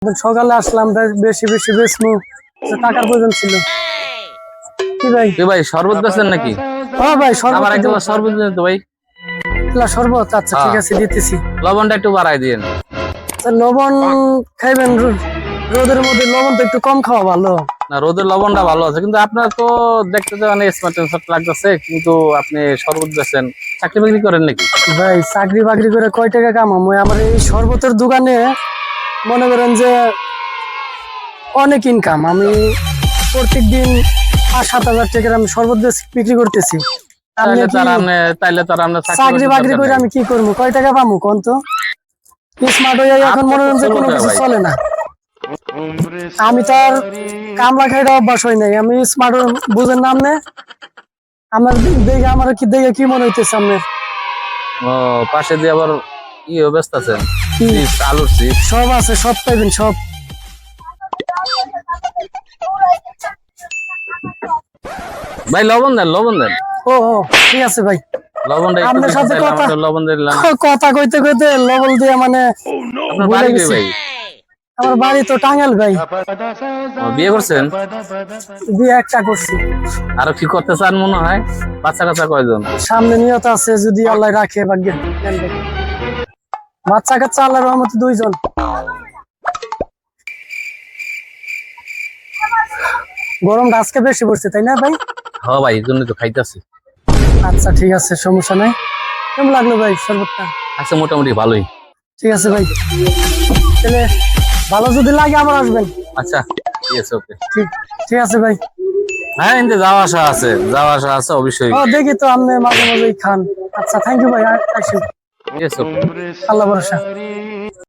সকালে আসলাম বেশি বেশি বেচমু টাকার প্রয়োজন ছিল। কি ভাই ভাই শরবত বেচেন নাকি? হ্যাঁ ভাই আমার এক গ্লাস শরবত দিন তো ভাই। শরবত আচ্ছা ঠিক আছে দিতেছি। লবণটা একটু বাড়াই দিন। লবণ খাইবেন রোদের মধ্যে লবণ তো একটু কম খাওয়া ভালো। না রোদের লবণটা ভালো আছে কিন্তু আপনার তো দেখতে তো মানে স্মার্ট লাগতেছে কিন্তু আপনি শরবত বেচেন, চাকরি বাকরি করেন নাকি? ভাই চাকরি বাকরি করে কয় টাকা কামাবো? আমার এই শরবতের দোকানে মনে করেন যে অনেক ইনকাম। আমি প্রত্যেকদিন 5-7 হাজার টাকার আমি শরবত বিক্রি করতেছি। তাইলে তো আর আমরা চাকরি বাকরি করে আমি কি করবো? কয় টাকা পাবো কোন তো? স্মার্ট হয়ে এখন মনে করেন যে কোনো কিছু চলে না। আমি তো আর কামলা খাইটা অভ্যাস হয় নাই। আমি স্মার্ট বুঝেন নাম নে আমার দেখে আমার কি দেখে কি মনে হইতেছে আপনার? ও পাশে দিয়ে আবার ব্যস্ত আছেন, আলুর চিপস সব আছে, সব পাইবেন সব। ভাই লবণ দেন, লবণ দেন। ও ঠিক আছে ভাই, লবণটা আপনার সাথে লবণ দিলাম। কথা কইতে কইতে লবণ দিয়ে মানে আপনার বাড়ি কই ভাই? আমার বাড়ি তো টাঙ্গাইল ভাই। বিয়ে করছেন? বিয়ে একটা করছি। আরো কি করতে চান মনে হয়? বাচ্চা কাচ্চা কয়জন? সামনে নিয়ত আছে যদি আল্লাহ রাখে ভাগ্যে। বাচ্চা কাচ্চা আল্লাহর রহমতে 2 জন। গরমটা আজকে বেশি পড়ছে তাই না ভাই? হ্যাঁ ভাই এই জন্য তো খাইতেছি। আচ্ছা ঠিক আছে, সমস্যা নাই। কেমন লাগলো ভাই শরবতটা? আচ্ছা মোটামুটি ভালোই। ঠিক আছে ভাই, তাহলে ভালো যদি লাগে আবার আসবেন। আচ্ছা ঠিক আছে, ওকে ঠিক আছে ভাই। হ্যাঁ এতে যাওয়া আসা আছে অবশ্যই। দেখি তো আপনি মাঝে মাঝেই খান। আচ্ছা থ্যাংক ইউ ভাই। ঠিক আছে, আল্লাহ ভরসা।